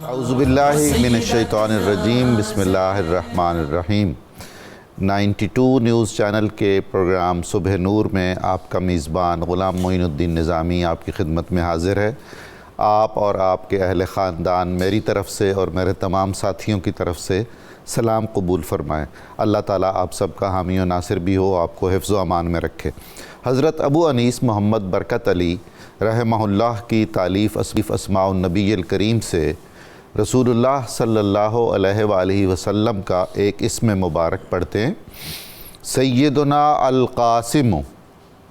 اعوذ باللہ من الشیطان الرجیم، بسم اللہ الرحمن الرحیم۔ 92 نیوز چینل کے پروگرام صبح نور میں آپ کا میزبان غلام معین الدین نظامی آپ کی خدمت میں حاضر ہے۔ آپ اور آپ کے اہل خاندان میری طرف سے اور میرے تمام ساتھیوں کی طرف سے سلام قبول فرمائیں۔ اللہ تعالیٰ آپ سب کا حامی و ناصر بھی ہو، آپ کو حفظ و امان میں رکھے۔ حضرت ابو انیس محمد برکت علی رحمہ اللہ کی تالیف اسماء النبی الکریم سے رسول اللہ صلی اللہ علیہ وآلہ وسلم کا ایک اسم مبارک پڑھتے ہیں۔ سیدنا القاسم،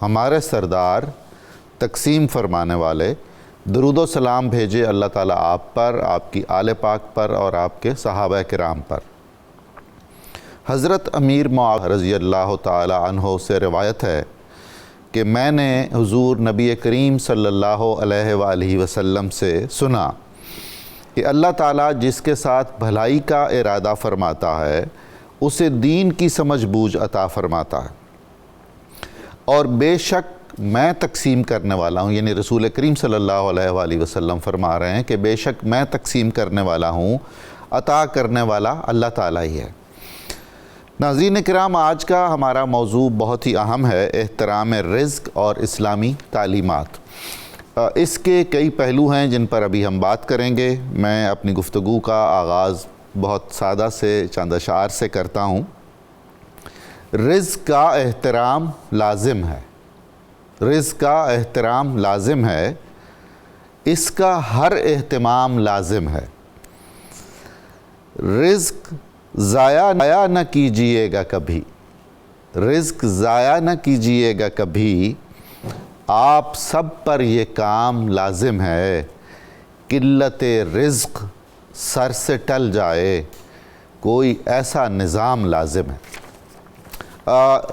ہمارے سردار تقسیم فرمانے والے، درود و سلام بھیجے اللہ تعالیٰ آپ پر، آپ کی آل پاک پر اور آپ کے صحابہ کرام پر۔ حضرت امیر معاویہ رضی اللہ تعالی عنہ سے روایت ہے کہ میں نے حضور نبی کریم صلی اللہ علیہ وآلہ وسلم سے سنا کہ اللہ تعالیٰ جس کے ساتھ بھلائی کا ارادہ فرماتا ہے اسے دین کی سمجھ بوجھ عطا فرماتا ہے، اور بے شک میں تقسیم کرنے والا ہوں، یعنی رسول کریم صلی اللہ علیہ وآلہ وسلم فرما رہے ہیں کہ بے شک میں تقسیم کرنے والا ہوں، عطا کرنے والا اللہ تعالیٰ ہی ہے۔ ناظرین کرام، آج کا ہمارا موضوع بہت ہی اہم ہے، احترام رزق اور اسلامی تعلیمات۔ اس کے کئی پہلو ہیں جن پر ابھی ہم بات کریں گے۔ میں اپنی گفتگو کا آغاز بہت سادہ سے چند اشعار سے کرتا ہوں۔ رزق کا احترام لازم ہے، رزق کا احترام لازم ہے، اس کا ہر اہتمام لازم ہے۔ رزق ضائع نہ کیجئے گا کبھی، رزق ضائع نہ کیجئے گا کبھی، آپ سب پر یہ کام لازم ہے۔ قلت رزق سر سے ٹل جائے، کوئی ایسا نظام لازم ہے۔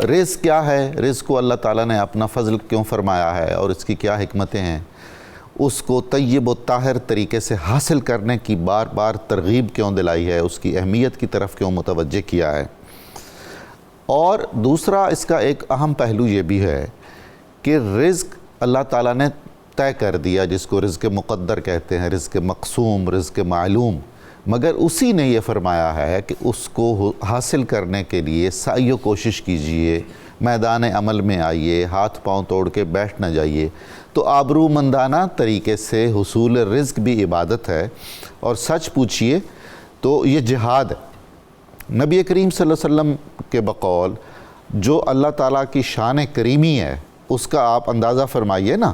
رزق کیا ہے؟ رزق کو اللہ تعالیٰ نے اپنا فضل کیوں فرمایا ہے اور اس کی کیا حکمتیں ہیں؟ اس کو طیب و طاہر طریقے سے حاصل کرنے کی بار بار ترغیب کیوں دلائی ہے؟ اس کی اہمیت کی طرف کیوں متوجہ کیا ہے؟ اور دوسرا اس کا ایک اہم پہلو یہ بھی ہے کہ رزق اللہ تعالیٰ نے طے کر دیا، جس کو رزق مقدر کہتے ہیں، رزق مقسوم، رزق معلوم، مگر اسی نے یہ فرمایا ہے کہ اس کو حاصل کرنے کے لیے سعی و کوشش کیجئے، میدان عمل میں آئیے، ہاتھ پاؤں توڑ کے بیٹھ نہ جائیے۔ تو آبرومندانہ طریقے سے حصول رزق بھی عبادت ہے، اور سچ پوچھئے تو یہ جہاد ہے۔ نبی کریم صلی اللہ علیہ وسلم کے بقول جو اللہ تعالیٰ کی شان کریمی ہے اس کا آپ اندازہ فرمائیے نا،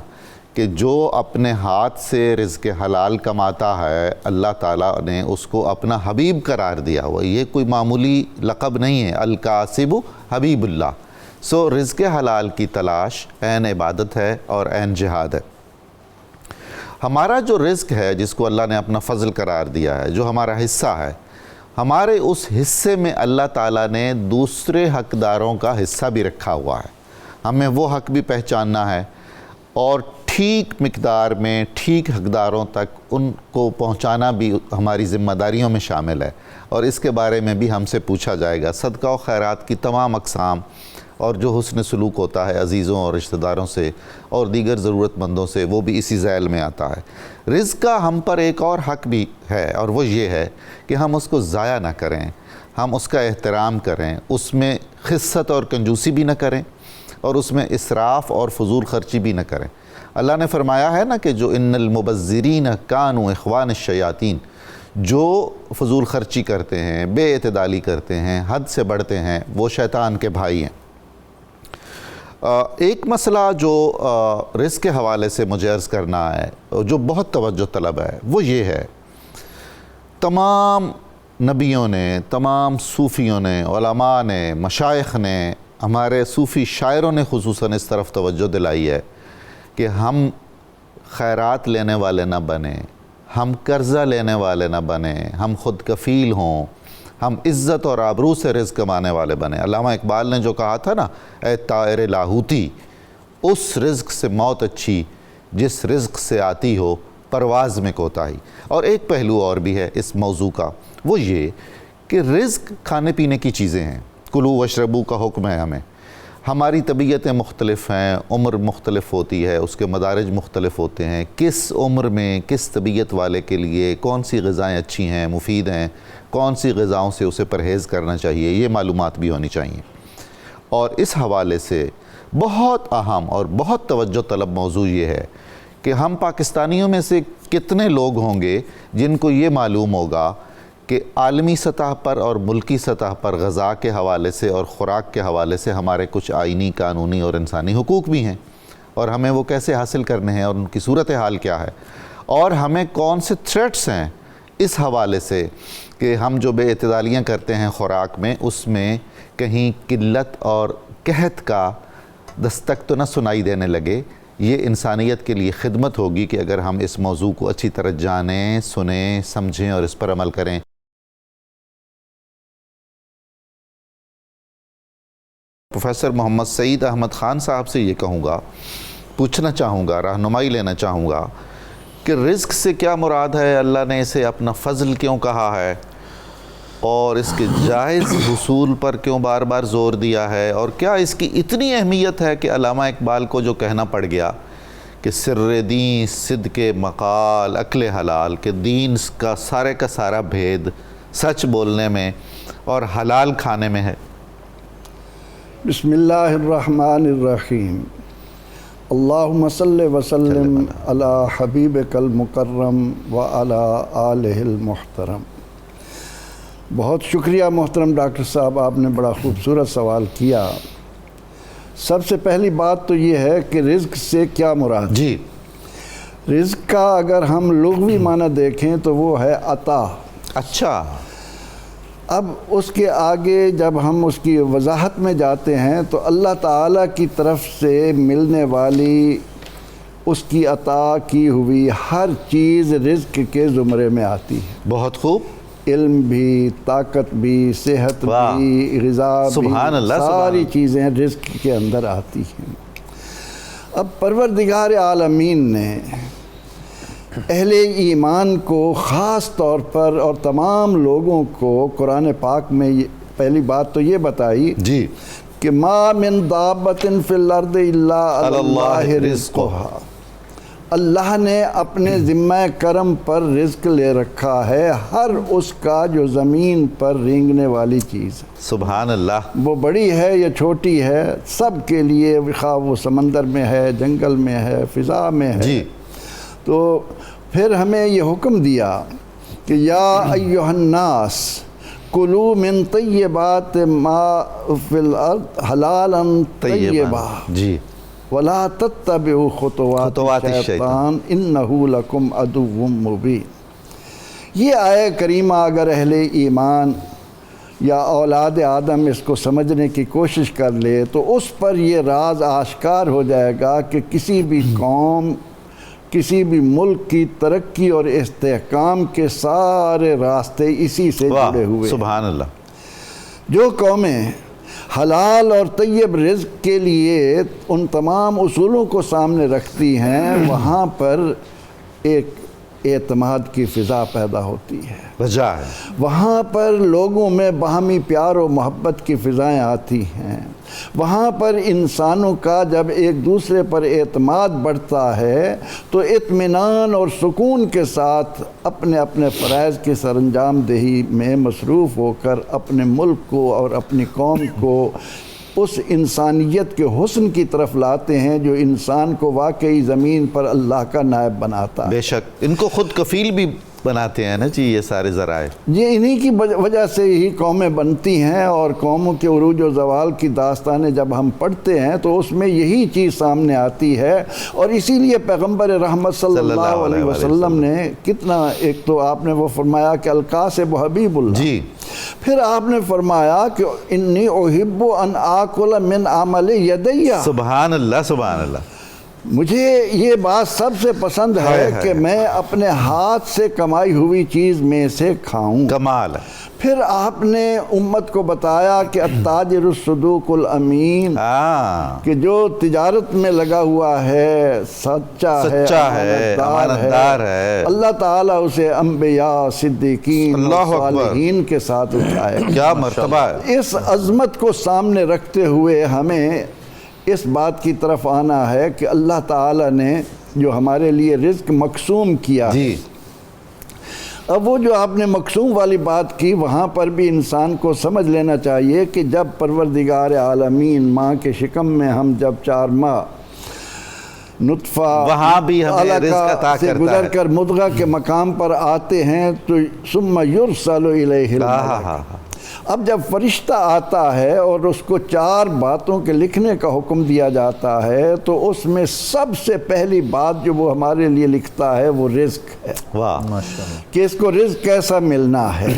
کہ جو اپنے ہاتھ سے رزق حلال کماتا ہے اللہ تعالیٰ نے اس کو اپنا حبیب قرار دیا ہوا۔ یہ کوئی معمولی لقب نہیں ہے، القاسب حبیب اللہ۔ سو رزق حلال کی تلاش عین عبادت ہے اور عین جہاد ہے۔ ہمارا جو رزق ہے جس کو اللہ نے اپنا فضل قرار دیا ہے، جو ہمارا حصہ ہے، ہمارے اس حصے میں اللہ تعالیٰ نے دوسرے حقداروں کا حصہ بھی رکھا ہوا ہے۔ ہمیں وہ حق بھی پہچاننا ہے اور ٹھیک مقدار میں ٹھیک حقداروں تک ان کو پہنچانا بھی ہماری ذمہ داریوں میں شامل ہے، اور اس کے بارے میں بھی ہم سے پوچھا جائے گا۔ صدقہ و خیرات کی تمام اقسام اور جو حسن سلوک ہوتا ہے عزیزوں اور رشتہ داروں سے اور دیگر ضرورت مندوں سے، وہ بھی اسی ذیل میں آتا ہے۔ رزق کا ہم پر ایک اور حق بھی ہے، اور وہ یہ ہے کہ ہم اس کو ضائع نہ کریں، ہم اس کا احترام کریں، اس میں خست اور کنجوسی بھی نہ کریں، اور اس میں اسراف اور فضول خرچی بھی نہ کریں۔ اللہ نے فرمایا ہے نا کہ جو ان المبذرین کانوا اخوان الشیاطین، جو فضول خرچی کرتے ہیں، بے اعتدالی کرتے ہیں، حد سے بڑھتے ہیں، وہ شیطان کے بھائی ہیں۔ ایک مسئلہ جو رزق کے حوالے سے مجھے عرض کرنا ہے، جو بہت توجہ طلب ہے، وہ یہ ہے، تمام نبیوں نے، تمام صوفیوں نے، علماء نے، مشائخ نے، ہمارے صوفی شاعروں نے خصوصاً اس طرف توجہ دلائی ہے کہ ہم خیرات لینے والے نہ بنیں، ہم قرضہ لینے والے نہ بنیں، ہم خود کفیل ہوں، ہم عزت اور آبرو سے رزق کمانے والے بنیں۔ علامہ اقبال نے جو کہا تھا نا، اے طائر لاہوتی، اس رزق سے موت اچھی جس رزق سے آتی ہو پرواز میں کوتاہی۔ اور ایک پہلو اور بھی ہے اس موضوع کا، وہ یہ کہ رزق کھانے پینے کی چیزیں ہیں، کلو واشربو کا حکم ہے ہمیں۔ ہماری طبیعتیں مختلف ہیں، عمر مختلف ہوتی ہے، اس کے مدارج مختلف ہوتے ہیں، کس عمر میں کس طبیعت والے کے لیے کون سی غذائیں اچھی ہیں، مفید ہیں، کون سی غذاؤں سے اسے پرہیز کرنا چاہیے، یہ معلومات بھی ہونی چاہیے۔ اور اس حوالے سے بہت اہم اور بہت توجہ طلب موضوع یہ ہے کہ ہم پاکستانیوں میں سے کتنے لوگ ہوں گے جن کو یہ معلوم ہوگا کہ عالمی سطح پر اور ملکی سطح پر غذا کے حوالے سے اور خوراک کے حوالے سے ہمارے کچھ آئینی، قانونی اور انسانی حقوق بھی ہیں، اور ہمیں وہ کیسے حاصل کرنے ہیں اور ان کی صورتحال کیا ہے، اور ہمیں کون سے تھریٹس ہیں اس حوالے سے کہ ہم جو بے اعتدالیاں کرتے ہیں خوراک میں، اس میں کہیں قلت اور قحط کا دستک تو نہ سنائی دینے لگے۔ یہ انسانیت کے لیے خدمت ہوگی کہ اگر ہم اس موضوع کو اچھی طرح جانیں، سنیں، سمجھیں اور اس پر عمل کریں۔ پروفیسر محمد سعید احمد خان صاحب سے یہ کہوں گا، پوچھنا چاہوں گا، رہنمائی لینا چاہوں گا کہ رزق سے کیا مراد ہے، اللہ نے اسے اپنا فضل کیوں کہا ہے، اور اس کے جائز حصول پر کیوں بار بار زور دیا ہے، اور کیا اس کی اتنی اہمیت ہے کہ علامہ اقبال کو جو کہنا پڑ گیا کہ سر دین صدق مقال عقل حلال، کہ دین کا سارا بھید سچ بولنے میں اور حلال کھانے میں ہے۔ بسم اللہ الرحمن الرحیم، اللہم صلی وسلم علی حبیبک المکرم وعلی آلہ المحترم۔ بہت شکریہ محترم ڈاکٹر صاحب، آپ نے بڑا خوبصورت سوال کیا۔ سب سے پہلی بات تو یہ ہے کہ رزق سے کیا مراد؟ جی، رزق کا اگر ہم لغوی معنی دیکھیں تو وہ ہے عطا۔ اچھا، اب اس کے آگے جب ہم اس کی وضاحت میں جاتے ہیں تو اللہ تعالیٰ کی طرف سے ملنے والی اس کی عطا کی ہوئی ہر چیز رزق کے زمرے میں آتی ہے۔ بہت خوب، علم بھی، طاقت بھی، صحت بھی، غذا بھی، سبحان اللہ، ساری چیزیں رزق کے اندر آتی ہیں۔ اب پروردگار عالمین نے اہل ایمان کو خاص طور پر اور تمام لوگوں کو قرآن پاک میں پہلی بات تو یہ بتائی جی کہ ما من دابۃ فی الارض الا علی اللہ رزقها، اللہ نے اپنے ذمہ کرم پر رزق لے رکھا ہے ہر اس کا جو زمین پر رینگنے والی چیز ہے۔ سبحان اللہ، وہ بڑی ہے یا چھوٹی ہے، سب کے لیے، خواہ وہ سمندر میں ہے، جنگل میں ہے، فضا میں ہے۔ جی، تو پھر ہمیں یہ حکم دیا کہ یا ایہا الناس کلوا من طیبات ما فی الارض حلالا طیبا جی، ولا تتبعوا خطوات الشیطان انہ لکم عدو مبین۔ یہ آیہ کریمہ اگر اہل ایمان یا اولاد آدم اس کو سمجھنے کی کوشش کر لے تو اس پر یہ راز آشکار ہو جائے گا کہ کسی بھی قوم، کسی بھی ملک کی ترقی اور استحکام کے سارے راستے اسی سے جڑے ہوئے۔ سبحان اللہ۔ جو قومیں حلال اور طیب رزق کے لیے ان تمام اصولوں کو سامنے رکھتی ہیں، وہاں پر ایک اعتماد کی فضا پیدا ہوتی ہے، وجہ ہے، وہاں پر لوگوں میں باہمی پیار و محبت کی فضائیں آتی ہیں، وہاں پر انسانوں کا جب ایک دوسرے پر اعتماد بڑھتا ہے تو اطمینان اور سکون کے ساتھ اپنے اپنے فرائض کی سر انجام دہی میں مصروف ہو کر اپنے ملک کو اور اپنی قوم کو اس انسانیت کے حسن کی طرف لاتے ہیں جو انسان کو واقعی زمین پر اللہ کا نائب بناتا ہے۔ بے شک ان کو خود کفیل بھی بناتے ہیں نا جی یہ سارے ذرائع۔ یہ انہی کی وجہ سے ہی قومیں بنتی ہیں، اور قوموں کے عروج و زوال کی داستانیں جب ہم پڑھتے ہیں تو اس میں یہی چیز سامنے آتی ہے، اور اسی لیے پیغمبر رحمت صلی اللہ علیہ وسلم نے کتنا، ایک تو آپ نے وہ فرمایا کہ القاسب حبیب اللہ، جی، پھر آپ نے فرمایا کہ انی احب ان آکل من عمل یدی، سبحان اللہ، سبحان اللہ۔ مجھے یہ بات سب سے پسند ہے کہ میں اپنے ہاتھ سے کمائی ہوئی چیز میں سے کھاؤں. کمال ہے. پھر آپ نے امت کو بتایا کہ التاجر الصدوق الامین، کہ جو تجارت میں لگا ہوا ہے سچا ہے، امانتدار ہے، اللہ تعالیٰ اسے انبیاء، صدیقین، صالحین کے ساتھ اٹھائے. کیا مرتبہ ہے. اس عظمت کو سامنے رکھتے ہوئے ہمیں اس بات کی طرف آنا ہے کہ اللہ تعالیٰ نے جو ہمارے لیے رزق مقسوم کیا ہے. اب وہ جو آپ نے مقسوم والی بات کی، وہاں پر بھی انسان کو سمجھ لینا چاہیے کہ جب پروردگار عالمین ماں کے شکم میں ہم جب 4 ماہ نطفہ وہاں بھی ہمیں رزق عطا سے گزر کر مضغہ کے مقام پر آتے ہیں تو ثم یرسل الیہ الملک. اب جب فرشتہ آتا ہے اور اس کو 4 باتوں کے لکھنے کا حکم دیا جاتا ہے تو اس میں سب سے پہلی بات جو وہ ہمارے لیے لکھتا ہے وہ رزق ہے. کہ اس کو رزق کیسا ملنا ہے.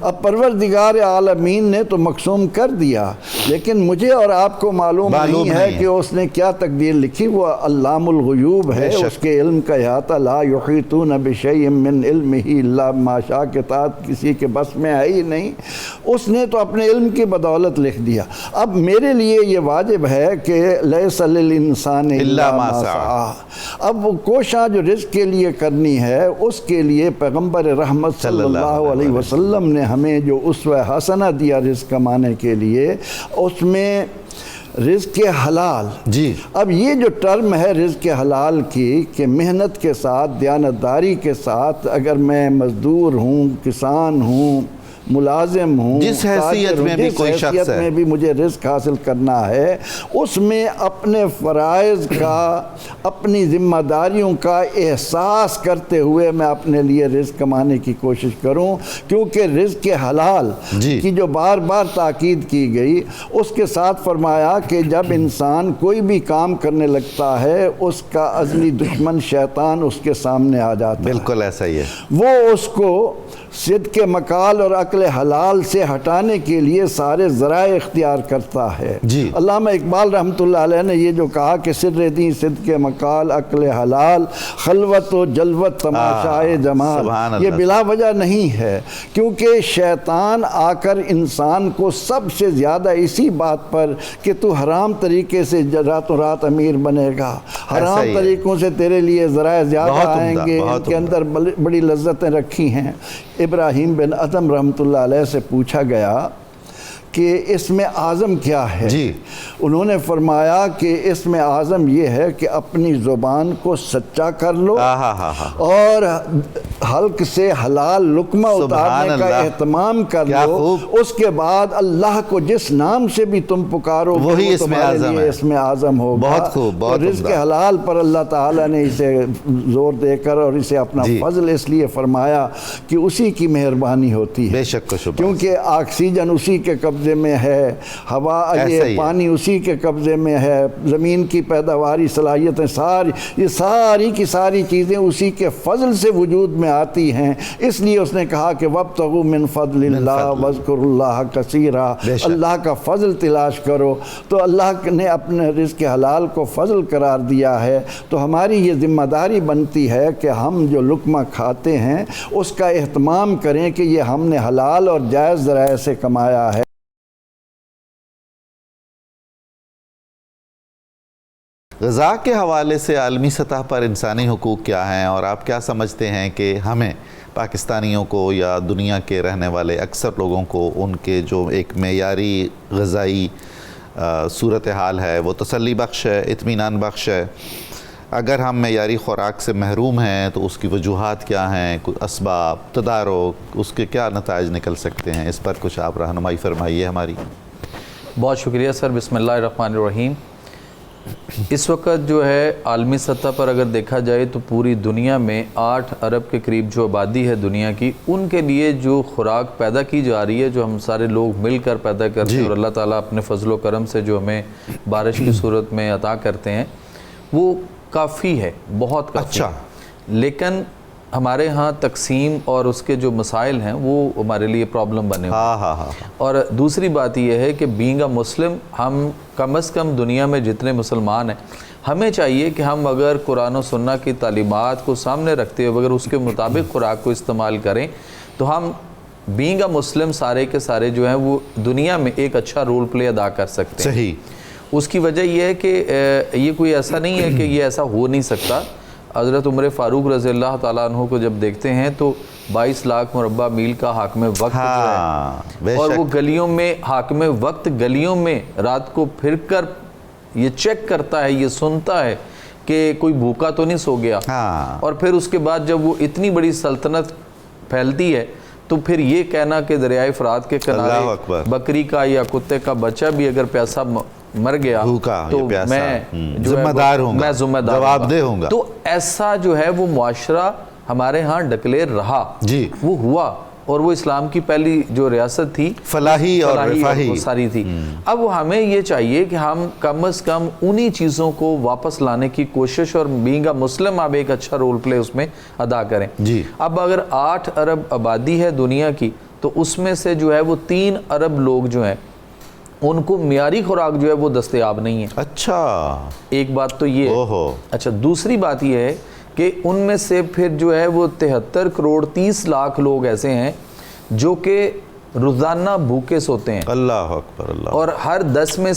اب پروردگار عالمین نے تو مقسوم کر دیا، لیکن مجھے اور آپ کو معلوم نہیں ہے کہ اس نے کیا تقدیر لکھی. وہ علام الغیوب ہے، اس کے علم کا احاطہ لا یحیطون بشیء من علمہ الا ما شاء کے تحت کسی کے بس میں ہے ہی نہیں. اس نے تو اپنے علم کی بدولت لکھ دیا. اب میرے لیے یہ واجب ہے کہ لیس للانسان الا ما سعی. اب وہ کوشاں جو رزق کے لیے کرنی ہے، اس کے لیے پیغمبر رحمت صلی اللہ علیہ وسلم نے ہمیں جو اسوہ حسنہ دیا رزق کمانے کے لیے، اس میں رزق حلال. اب یہ جو ٹرم ہے رزق حلال کی، کہ محنت کے ساتھ، دیانتداری کے ساتھ، اگر میں مزدور ہوں، کسان ہوں، ملازم ہوں، جس حیثیت میں بھی کوئی شخص ہے، میں بھی مجھے رزق حاصل کرنا ہے، اس میں اپنے فرائض کا، اپنی ذمہ داریوں کا احساس کرتے ہوئے میں اپنے لیے رزق کمانے کی کوشش کروں. کیونکہ رزق حلال کی جو بار بار تاکید کی گئی، اس کے ساتھ فرمایا کہ جب انسان کوئی بھی کام کرنے لگتا ہے اس کا ازلی دشمن شیطان اس کے سامنے آ جاتا ہے. بالکل ایسا ہی ہے. وہ اس کو صدق مقال اور عقل حلال سے ہٹانے کے لیے سارے ذرائع اختیار کرتا ہے. علامہ اقبال رحمۃ اللہ علیہ نے یہ جو کہا کہ سر دیں صدق مقال عقل حلال، خلوت و جلوت تماشائے جمال، یہ بلا وجہ نہیں ہے. کیونکہ شیطان آ کر انسان کو سب سے زیادہ اسی بات پر کہ تو حرام طریقے سے راتوں رات امیر بنے گا، حرام طریقوں سے تیرے لیے ذرائع زیادہ آئیں گے، ان کے اندر بڑی لذتیں رکھی ہیں. ابراہیم بن ادم رحمۃ اللہ علیہ سے پوچھا گیا کہ اسم اعظم کیا ہے؟ انہوں نے فرمایا کہ اسم اعظم یہ ہے کہ اپنی زبان کو سچا کر لو اور حلق سے حلال لقمہ اتارنے کا اہتمام کر لو. اس کے بعد اللہ کو جس نام سے بھی تم پکارو وہی تمہارے لیے اسم اعظم ہوگا. بہت خوب. رزق حلال پر اللہ تعالیٰ نے اسے زور دے کر اور اسے اپنا فضل اس لیے فرمایا کہ اسی کی مہربانی ہوتی ہے. بے شک کیونکہ آکسیجن اسی کے قبضے میں ہے، ہوا یہ پانی اسی کے قبضے میں ہے، زمین کی پیداواری صلاحیتیں یہ ساری کی ساری چیزیں اسی کے فضل سے وجود میں آتی ہیں. اس لیے اس نے کہا کہ وابتغوا من فضل اللہ واذکروا اللہ کثیرا، اللہ کا فضل تلاش کرو. تو اللہ نے اپنے رزق حلال کو فضل قرار دیا ہے. تو ہماری یہ ذمہ داری بنتی ہے کہ ہم جو لقمہ کھاتے ہیں اس کا اہتمام کریں کہ یہ ہم نے حلال اور جائز ذرائع سے کمایا ہے. غذا کے حوالے سے عالمی سطح پر انسانی حقوق کیا ہیں، اور آپ کیا سمجھتے ہیں کہ ہمیں پاکستانیوں کو یا دنیا کے رہنے والے اکثر لوگوں کو ان کے جو ایک معیاری غذائی صورتحال ہے وہ تسلی بخش ہے، اطمینان بخش ہے؟ اگر ہم معیاری خوراک سے محروم ہیں تو اس کی وجوہات کیا ہیں، اسباب، تدارک، اس کے کیا نتائج نکل سکتے ہیں؟ اس پر کچھ آپ رہنمائی فرمائیے ہماری. بہت شکریہ سر. بسم اللہ الرحمن الرحیم. اس وقت جو ہے عالمی سطح پر اگر دیکھا جائے تو پوری دنیا میں 8 ارب کے قریب جو آبادی ہے دنیا کی، ان کے لیے جو خوراک پیدا کی جا رہی ہے، جو ہم سارے لوگ مل کر پیدا کرتے ہیں اور اللہ تعالیٰ اپنے فضل و کرم سے جو ہمیں بارش کی صورت میں عطا کرتے ہیں، وہ کافی ہے، بہت کافی. لیکن ہمارے ہاں تقسیم اور اس کے جو مسائل ہیں وہ ہمارے لیے پرابلم بنے ہوئے ہیں۔ ہاں اور دوسری بات یہ ہے کہ بینگ اے مسلم، ہم کم از کم دنیا میں جتنے مسلمان ہیں ہمیں چاہیے کہ ہم اگر قرآن و سنہ کی تعلیمات کو سامنے رکھتے ہوئے اگر اس کے مطابق خوراک کو استعمال کریں تو ہم بینگ اے مسلم سارے کے سارے جو ہیں وہ دنیا میں ایک اچھا رول پلے ادا کر سکتے ہیں۔ صحیح۔ اس کی وجہ یہ ہے کہ یہ کوئی ایسا نہیں ہے کہ یہ ایسا ہو نہیں سکتا۔ حضرت عمر فاروق رضی اللہ تعالیٰ عنہ کو جب دیکھتے ہیں تو 22 لاکھ مربع میل کا حاکم وقت جو ہے، اور وہ گلیوں میں حاکم وقت گلیوں میں رات کو پھر کر یہ چیک کرتا ہے، یہ سنتا ہے کہ کوئی بھوکا تو نہیں سو گیا، اور پھر اس کے بعد جب وہ اتنی بڑی سلطنت پھیلتی ہے تو پھر یہ کہنا کہ دریائے فرات کے کنارے بکری کا یا کتے کا بچہ بھی اگر پیاسا مر گیا تو میں ذمہ دار ہوں گا، جواب دہ ہوں گا، تو ایسا جو ہے وہ معاشرہ ہمارے ہاں ڈکلیئر رہا، جی وہ ہوا، اور وہ اسلام کی پہلی جو ریاست تھی فلاحی اور رفاہی ساری تھی۔ اب ہمیں یہ چاہیے کہ ہم کم از کم انہی چیزوں کو واپس لانے کی کوشش اور بینگ اے مسلم اب ایک اچھا رول پلے اس میں ادا کریں۔ جی اب اگر 8 ارب آبادی ہے دنیا کی تو اس میں سے جو ہے وہ 3 ارب لوگ جو ہیں ان کو معیاری خوراک جو ہے وہ دستیاب نہیں ہے۔ اچھا، ایک بات تو یہ اوہو۔ اچھا، دوسری بات یہ ہے کہ ان میں سے پھر جو ہے وہ 73 کروڑ 30 لاکھ لوگ ایسے ہیں جو کہ روزانہ بھوکے سوتے ہیں، اللہ اکبر، اللہ، اور ہر 10 میں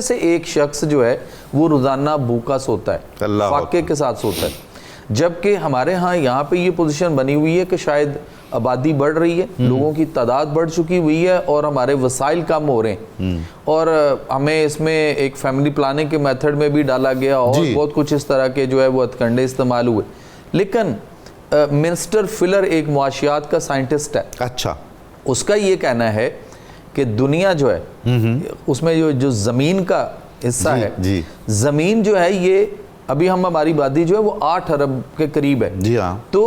سے ایک شخص جو ہے وہ روزانہ بھوکا سوتا ہے، فاقے کے ساتھ سوتا ہے۔ جبکہ ہمارے ہاں یہاں پہ یہ پوزیشن بنی ہوئی ہے کہ شاید آبادی بڑھ رہی ہے، لوگوں کی تعداد بڑھ چکی ہوئی ہے اور ہمارے وسائل کم ہو رہے ہیں، اور ہمیں اس میں ایک فیملی پلاننگ کے میتھڈ میں بھی ڈالا گیا اور بہت کچھ اس طرح کے جو ہے وہ ہتھ کنڈے استعمال ہوئے۔ لیکن منسٹر فلر ایک معاشیات کا سائنٹسٹ ہے، اچھا، اس کا یہ کہنا ہے کہ دنیا جو ہے اس میں جو زمین کا حصہ ہے، زمین جو ہے یہ ابھی ہماری آبادی جو ہے وہ 8 ارب کے قریب ہے، جی ہاں، تو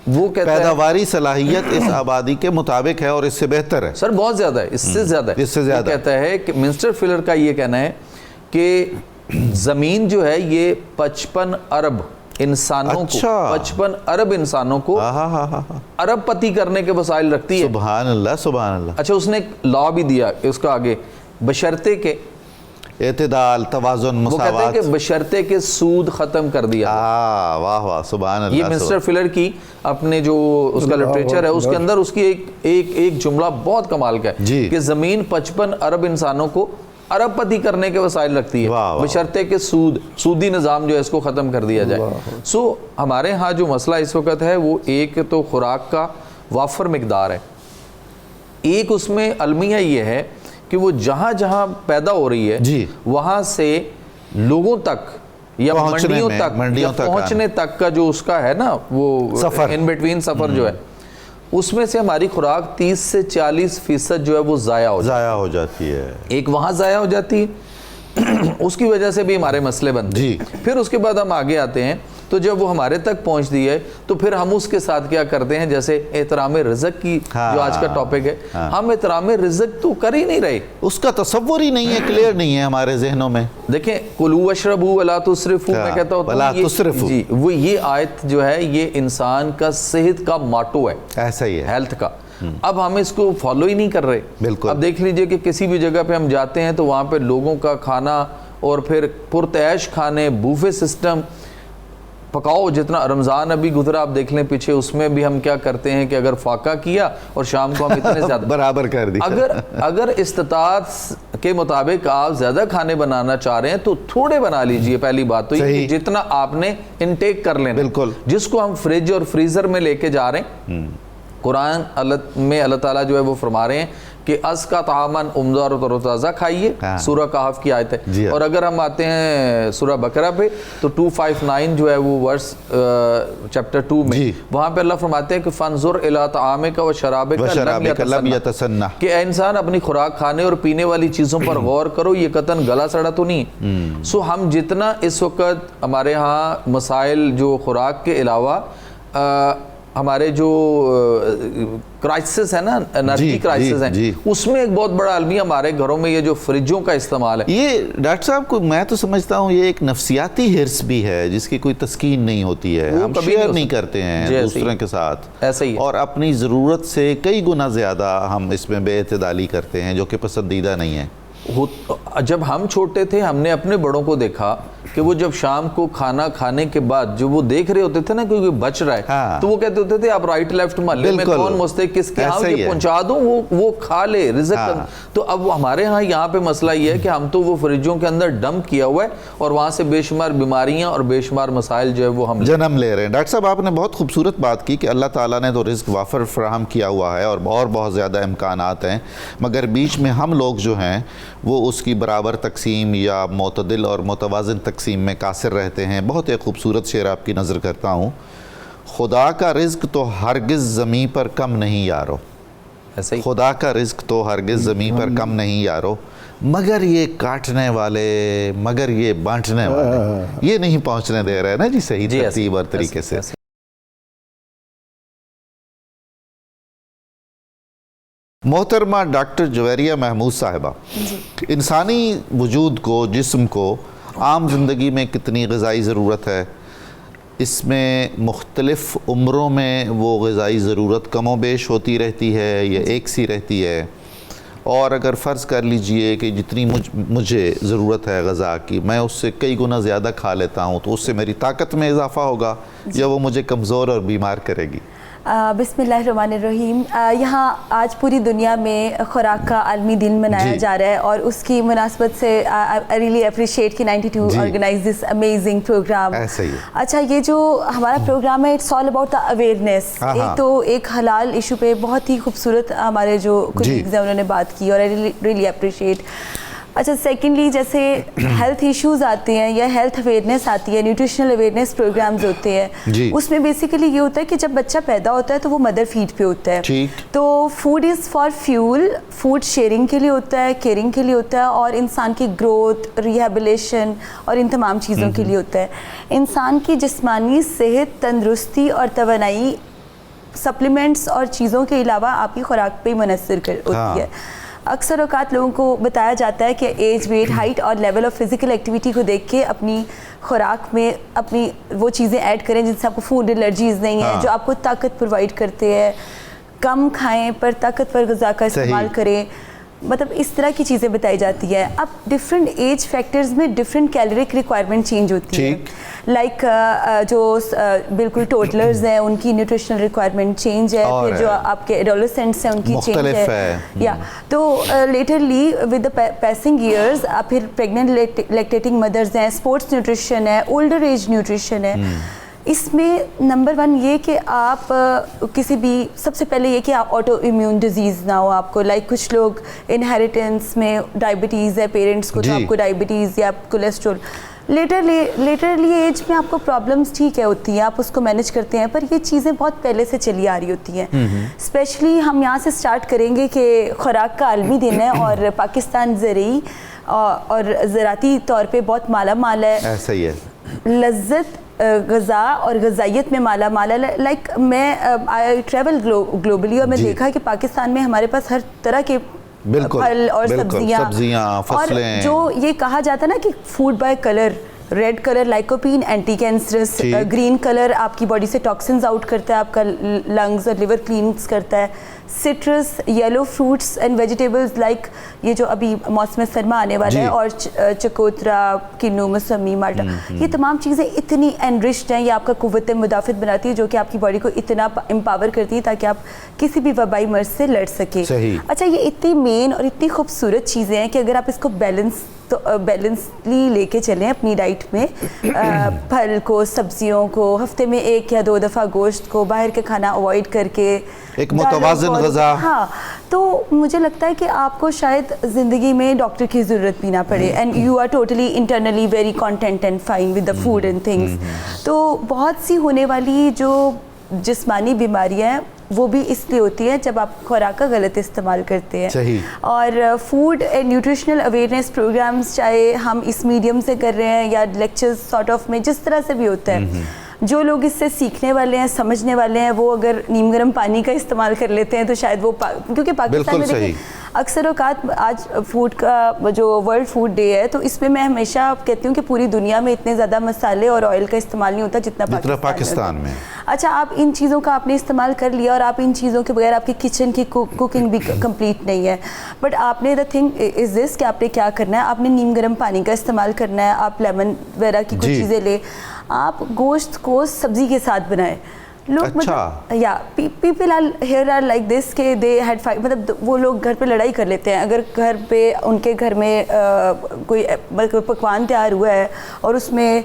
وہ کہتا ہے پیداواری صلاحیت اس آبادی کے مطابق ہے اور اس سے بہتر ہے، سر بہت زیادہ ہے، اس سے زیادہ ہے، اس سے زیادہ کہتا ہے کہ منسٹر فلر کا یہ کہنا ہے کہ زمین جو ہے یہ 55 ارب انسانوں کو 55 ارب انسانوں کو ارب پتی کرنے کے وسائل رکھتی ہے۔ سبحان اللہ، سبحان اللہ۔ اچھا، اس نے ایک لا بھی دیا اس کا آگے، بشرطے کے اعتدال، توازن، مساوات، وہ کہتے ہیں کہ بشرطے کے سود ختم کر دیا۔ واہ واہ، سبحان اللہ۔ یہ منسٹر فلر کی اپنے جو اس کا لٹریچر ہے اس کے اندر اس کی ایک جملہ بہت کمال کا ہے کہ زمین 55 ارب انسانوں کو ارب پتی کرنے کے وسائل رکھتی ہے، بشرطے کہ سودی نظام جو ہے اس کو ختم کر دیا جائے۔ سو ہمارے ہاں جو مسئلہ اس وقت ہے وہ ایک تو خوراک کا وافر مقدار ہے، ایک اس میں المیہ یہ ہے کہ وہ جہاں جہاں پیدا ہو رہی ہے وہاں سے لوگوں تک یا منڈیوں تک پہنچنے تک کا جو اس کا ہے نا وہ سفر، ان بٹوین سفر جو ہے، اس میں سے ہماری خوراک 30 سے 40% جو ہے وہ ضائع ہو جاتی ہے۔ ایک وہاں ضائع ہو جاتی ہے، اس کی وجہ سے بھی ہمارے مسئلے بنتے ہیں۔ پھر اس کے بعد ہم آگے آتے ہیں تو جب وہ ہمارے تک پہنچتی ہے تو پھر ہم اس کے ساتھ کیا کرتے ہیں، جیسے احترام رزق کی جو آج کا ٹاپک ہے، ہم احترام رزق تو کر ہی نہیں رہے، اس کا تصور ہی نہیں ہے، کلیئر نہیں ہے ہمارے ذہنوں میں۔ دیکھیں کلوا واشربوا ولا تسرفوا، میں کہتا ہوں جی وہ یہ آیت جو ہے یہ انسان کا صحت کا ماٹو ہے، ایسا ہی ہے، ہیلتھ کا۔ اب ہم اس کو فالو ہی نہیں کر رہے۔ بالکل۔ اب دیکھ لیجئے کہ کسی بھی جگہ پہ ہم جاتے ہیں تو وہاں پہ لوگوں کا کھانا اور پھر پرتعیش کھانے، بوفے سسٹم، پکاؤ، جتنا رمضان ابھی گزرا آپ دیکھ لیں پیچھے، اس میں بھی ہم کیا کرتے ہیں کہ اگر فاقہ کیا اور شام کو ہم اتنے زیادہ برابر کر دیا۔ اگر استطاعت کے مطابق آپ زیادہ کھانے بنانا چاہ رہے ہیں تو تھوڑے بنا لیجئے، پہلی بات تو یہ جتنا آپ نے انٹیک کر لینا، بالکل، جس کو ہم فریج اور فریزر میں لے کے جا رہے ہیں۔ قرآن میں اللہ تعالیٰ جو ہے وہ فرما رہے ہیں کہ از کا طعامن عمدہ اور تر و تازہ کھائیے، سورہ کہف کی آیت ہے۔ اور اگر ہم آتے ہیں سورہ بقرہ پہ تو 259 جو ہے وہ ورس چیپٹر 2 میں، وہاں پہ اللہ فرماتے ہیں کہ فانظر الی طعامک و شرابک لم یتسنہ، کہ اے انسان اپنی خوراک کھانے اور پینے والی چیزوں پر غور کرو، یہ قطن گلا سڑا تو نہیں۔ سو ہم جتنا اس وقت ہمارے ہاں مسائل جو خوراک کے علاوہ ہمارے جو کرائسس ہے نا انرجی کرائسس ہیں اس میں ایک بہت بڑا المیہ ہمارے گھروں میں یہ جو فریجوں کا استعمال ہے. یہ ڈاکٹر صاحب کو میں تو سمجھتا ہوں یہ ایک نفسیاتی ہرس بھی ہے جس کی کوئی تسکین نہیں ہوتی ہے. ہم شیئر نہیں کرتے ہیں دوسروں کے ساتھ ایسا ہی، اور اپنی ضرورت سے کئی گنا زیادہ ہم اس میں بے اعتدالی کرتے ہیں جو کہ پسندیدہ نہیں ہے. جب ہم چھوٹے تھے ہم نے اپنے بڑوں کو دیکھا کہ وہ جب شام کو کھانا کھانے کے بعد جو وہ دیکھ رہے ہوتے تھے نا کیونکہ بچ رہا ہے تو وہ کہتے ہوتے تھے آپ رائٹ لیفٹ محلے میں کون مستحق کس کے ہاں یہ پہنچا دوں وہ کھا لے رزق. تو اب ہمارے ہاں یہاں پہ مسئلہ یہ ہے کہ ہم تو وہ فریجوں کے اندر ڈمپ کیا ہوا ہے اور وہاں سے بے شمار بیماریاں اور بے شمار مسائل جو ہے وہ ہم جنم لے رہے ہیں. ڈاکٹر صاحب آپ نے بہت خوبصورت بات کی کہ اللہ تعالیٰ نے تو رزق وافر فراہم کیا ہوا ہے اور بہت زیادہ امکانات ہیں مگر بیچ میں ہم لوگ جو ہیں وہ اس کی برابر تقسیم یا معتدل اور متوازن تقسیم میں قاصر رہتے ہیں. بہت ایک خوبصورت شعر آپ کی نظر کرتا ہوں. خدا کا رزق تو ہرگز زمین پر کم نہیں یارو, خدا کا رزق تو ہرگز زمین پر کم نہیں یارو, مگر یہ کاٹنے والے مگر یہ بانٹنے والے یہ نہیں پہنچنے دے رہے نا جی صحیح ترتیب اور طریقے سے. محترمہ ڈاکٹر جویریہ محمود صاحبہ, انسانی وجود کو جسم کو عام زندگی میں کتنی غذائی ضرورت ہے؟ اس میں مختلف عمروں میں وہ غذائی ضرورت کم و بیش ہوتی رہتی ہے یا ایک سی رہتی ہے؟ اور اگر فرض کر لیجئے کہ جتنی مجھے ضرورت ہے غذا کی میں اس سے کئی گنا زیادہ کھا لیتا ہوں تو اس سے میری طاقت میں اضافہ ہوگا یا وہ مجھے کمزور اور بیمار کرے گی؟ بسم اللہ الرحمن الرحیم. یہاں آج پوری دنیا میں خوراک کا عالمی دن منایا جا رہا ہے اور اس کی مناسبت سے I really appreciate کہ 92 organize this amazing program. اچھا یہ جو ہمارا پروگرام ہے it's all about the awareness. ایک تو ایک حلال ایشو پہ بہت ہی خوبصورت ہمارے جو colleagues ہیں انہوں نے بات کی اور I really appreciate. اچھا سیکنڈلی جیسے ہیلتھ ایشوز آتے ہیں یا ہیلتھ اویئرنیس آتی ہے, نیوٹریشنل اویئرنیس پروگرامز ہوتے ہیں, اس میں بیسیکلی یہ ہوتا ہے کہ جب بچہ پیدا ہوتا ہے تو وہ مدر فیڈ پہ ہوتا ہے. تو food is for fuel, food sharing کے لیے ہوتا ہے, کیئرنگ کے لیے ہوتا ہے اور انسان کی گروتھ, ریہیبلیشن اور ان تمام چیزوں کے لیے ہوتا ہے. انسان کی جسمانی صحت, تندرستی اور توانائی سپلیمنٹس اور چیزوں کے علاوہ آپ کی خوراک پہ ہی منحصر ہوتی ہے. اکثر اوقات لوگوں کو بتایا جاتا ہے کہ ایج, ویٹ, ہائٹ اور لیول آف فزیکل ایکٹیویٹی کو دیکھ کے اپنی خوراک میں اپنی وہ چیزیں ایڈ کریں جن سے آپ کو فوڈ الرجیز نہیں ہیں, جو آپ کو طاقت پرووائڈ کرتے ہیں. کم کھائیں پر طاقتور غذا کا استعمال کریں, مطلب اس طرح کی چیزیں بتائی جاتی ہے. اب ڈفرینٹ ایج فیکٹرز میں ڈفرینٹ کیلورک ریکوائرمنٹ چینج ہوتی ہے. لائک جو بالکل ٹوٹلرز ہیں ان کی نیوٹریشنل ریکوائرمنٹ چینج ہے, پھر جو آپ کے ایڈولسنٹس ہیں ان کی چینج ہے. یا تو literally with the passing years پھر پریگننٹ لیکٹیٹنگ مدرز ہیں, اسپورٹس نیوٹریشن ہے, اولڈر ایج نیوٹریشن ہے. اس میں نمبر 1 یہ کہ آپ کسی بھی, سب سے پہلے یہ کہ آپ آٹو امیون ڈیزیز نہ ہو آپ کو. لائک کچھ لوگ انہیریٹنس میں ڈائبٹیز ہے پیرنٹس کو, تو آپ کو ڈائبٹیز یا کولیسٹرول لیٹرلی ایج میں آپ کو پرابلمس ٹھیک ہے ہوتی ہیں, آپ اس کو مینیج کرتے ہیں, پر یہ چیزیں بہت پہلے سے چلی آ رہی ہوتی ہیں. اسپیشلی ہم یہاں سے سٹارٹ کریں گے کہ خوراک کا عالمی دن ہے اور پاکستان زرعی اور زراعتی طور پہ بہت مالا مال ہے. ایسا ہی ہے. لذت غذا اور غذائیت میں مالا مال ہے. لائک میں آئی ٹریول گلوبلی اور میں دیکھا کہ پاکستان میں ہمارے پاس ہر طرح کے پھل اور سبزیاں, اور جو یہ کہا جاتا ہے نا کہ food by colour, red colour lycopene anti cancerous, green colour آپ کی باڈی سے ٹاکسنز آؤٹ کرتا ہے, آپ کا لنگز اور لیور کلینز کرتا ہے. Citrus, yellow fruits and vegetables like یہ جو ابھی موسم سرما آنے والا ہے, اور چکوترا, کنو, موسمی, مالٹا, یہ تمام چیزیں اتنی انرچڈ ہیں, یہ آپ کا قوت مدافعت بناتی ہے جو کہ آپ کی باڈی کو اتنا امپاور کرتی ہے تاکہ آپ کسی بھی وبائی مرض سے لڑ سکیں. اچھا یہ اتنی مین اور اتنی خوبصورت چیزیں ہیں کہ اگر آپ اس کو بیلنسلی لے کے چلیں اپنی ڈائٹ میں, پھل کو, سبزیوں کو, ہفتے میں 1 یا 2 دفعہ گوشت کو, باہر کے کھانا اوائڈ کر کے ایک متوازن غذا, ہاں, تو مجھے لگتا ہے کہ آپ کو شاید زندگی میں ڈاکٹر کی ضرورت بھی نہ پڑے, and you are totally internally very content and fine with the food and things. تو بہت سی ہونے والی جو جسمانی بیماریاں ہیں وہ بھی اس لیے ہوتی ہے جب آپ خوراک کا غلط استعمال کرتے ہیں. اور food and nutritional awareness programs چاہے ہم اس میڈیم سے کر رہے ہیں یا لیکچرز سارٹ آف میں, جس طرح سے بھی ہوتا ہے, جو لوگ اس سے سیکھنے والے ہیں, سمجھنے والے ہیں, وہ اگر نیم گرم پانی کا استعمال کر لیتے ہیں تو شاید وہ کیونکہ پاکستان میں دیکھیں اکثر اوقات آج فوڈ کا جو ورلڈ فوڈ ڈے ہے تو اس میں ہمیشہ کہتی ہوں کہ پوری دنیا میں اتنے زیادہ مسالے اور آئل کا استعمال نہیں ہوتا جتنا پاکستان میں. اچھا, آپ ان چیزوں کا آپ نے استعمال کر لیا اور آپ ان چیزوں کے بغیر آپ کی کچن کی کوکنگ بھی کمپلیٹ نہیں ہے, بٹ آپ نے دا تھنگ از دس کہ آپ نے کیا کرنا ہے, آپ نے نیم گرم پانی کا استعمال کرنا ہے, آپ لیمن وغیرہ کی کچھ چیزیں لے, آپ گوشت کو سبزی کے ساتھ بنائیں. لوگ یا people here are like this کہ دے ہیڈ فائٹ, مطلب وہ لوگ گھر پہ لڑائی کر لیتے ہیں. اگر گھر پہ ان کے گھر میں کوئی پکوان تیار ہوا ہے اور اس میں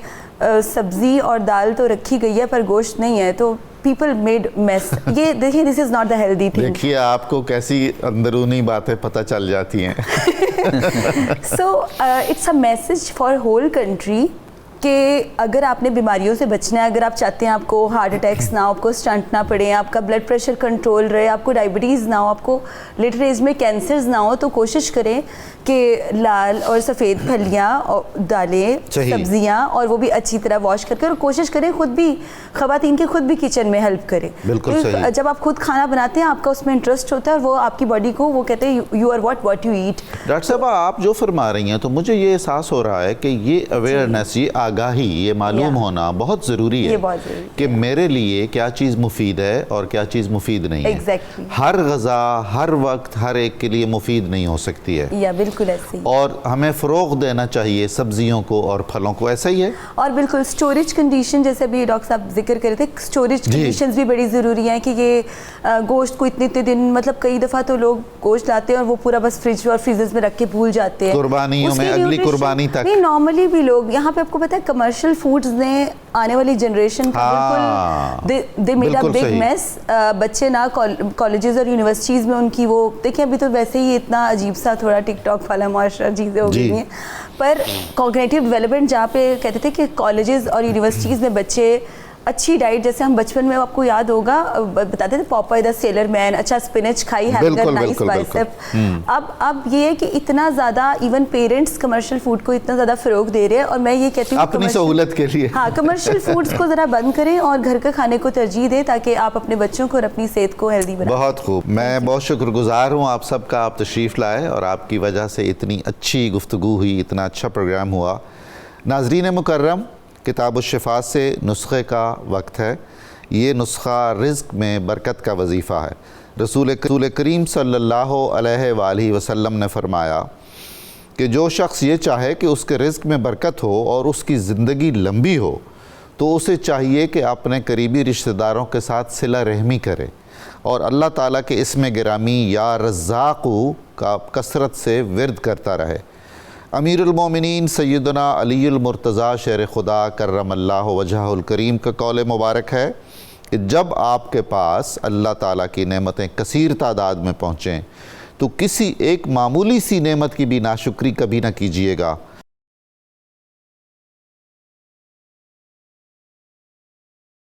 سبزی اور دال تو رکھی گئی ہے پر گوشت نہیں ہے تو پیپل میڈ میس. یہ دیکھیں this is not the healthy thing. دیکھیے آپ کو کیسی اندرونی باتیں پتہ چل جاتی ہیں. So it's a message for whole country کہ اگر آپ نے بیماریوں سے بچنا ہے, اگر آپ چاہتے ہیں آپ کو ہارٹ اٹیکس نہ ہو, آپ کو اسٹنٹ نہ پڑے, آپ کا بلڈ پریشر کنٹرول رہے, آپ کو ڈائبٹیز نہ ہو, آپ کو لیٹر ایج میں کینسرز نہ ہو, تو کوشش کریں کہ لال اور سفید پھلیاں اور دالیں, سبزیاں, اور وہ بھی اچھی طرح واش کر کے, اور کوشش کریں خود بھی خواتین کے خود بھی کچن میں ہیلپ کریں. بالکل صحیح. جب آپ خود کھانا بناتے ہیں آپ کا اس میں انٹرسٹ ہوتا ہے اور وہ آپ کی باڈی کو وہ کہتے ہیں you are what you eat. Doctor صاحب آپ جو فرما رہی ہیں تو مجھے یہ احساس ہو رہا ہے کہ یہ اویئرنیس, یہ آگاہی, یہ معلوم ہونا بہت ضروری ہے کہ میرے لیے کیا چیز مفید ہے اور کیا چیز مفید نہیں ہے. ہر غذا ہر وقت ہر ایک کے لیے مفید نہیں ہو سکتی ہے. بالکل ایسے ہی. اور ہمیں فروغ دینا چاہیے سبزیوں کو اور پھلوں کو, ایسا ہی ہے. اور بالکل اسٹوریج کنڈیشن جیسے ابھی ڈاکٹر صاحب ذکر کر رہے تھے, اسٹوریج کنڈیشنز بھی بڑی ضروری ہیں کہ یہ گوشت کو اتنے دن, مطلب کئی دفعہ تو لوگ گوشت لاتے ہیں اور وہ پورا بس فریج اور فریزرز میں رکھ کے بھول جاتے ہیں قربانیوں میں, اگلی قربانی تک. نہیں نارملی بھی لوگ یہاں پہ آپ کو پتا ہے کمرشل فوڈز نے آنے والی جنریشن کو بالکل they made a big mass. بچے نہ کالجز اور یونیورسٹیز میں ان کی وہ دیکھیں ابھی تو ویسے ہی اتنا عجیب سا تھوڑا ٹک ٹاک والا معاشرہ چیزیں ہو گئی ہیں, پر کوگنیٹیو ڈیولپمنٹ جہاں پہ کہتے تھے کہ کالجز اور یونیورسٹیز میں بچے اچھی ڈائٹ, جیسے ہم بچپن میں آپ کو یاد ہوگا بتاتے تھے پاپا دا سیلر مین, اچھا اسپینچ کھائی, ہیونگ اے نائس بائسیپ. اب یہ ہے کہ اتنا زیادہ ایون پیرنٹس کمرشل فوڈ کو اتنا زیادہ فروغ دے رہے ہیں, اور میں یہ کہتی ہوں اپنی سہولت کے لیے کمرشل فوڈز کو ذرا بند کریں اور گھر کے کھانے کو ترجیح دیں تاکہ آپ اپنے بچوں کو اور اپنی صحت کو ہیلدی بنائیں. بہت خوب, میں بہت شکر گزار ہوں آپ سب کا, آپ تشریف لائے اور آپ کی وجہ سے اتنی اچھی گفتگو ہوئی, اتنا اچھا پروگرام ہوا. ناظرین مکرم, کتاب الشفا سے نسخے کا وقت ہے. یہ نسخہ رزق میں برکت کا وظیفہ ہے. رسول کریم صلی اللہ علیہ وآلہ وسلم نے فرمایا کہ جو شخص یہ چاہے کہ اس کے رزق میں برکت ہو اور اس کی زندگی لمبی ہو تو اسے چاہیے کہ اپنے قریبی رشتہ داروں کے ساتھ صلہ رحمی کرے اور اللہ تعالیٰ کے اسم گرامی یا رزاق کا کثرت سے ورد کرتا رہے. امیر المومنین سیدنا علی المرتضیٰ شیر خدا کرم اللہ وجہہ الکریم کا قول مبارک ہے کہ جب آپ کے پاس اللہ تعالیٰ کی نعمتیں کثیر تعداد میں پہنچیں تو کسی ایک معمولی سی نعمت کی بھی ناشکری کبھی نہ کیجیے گا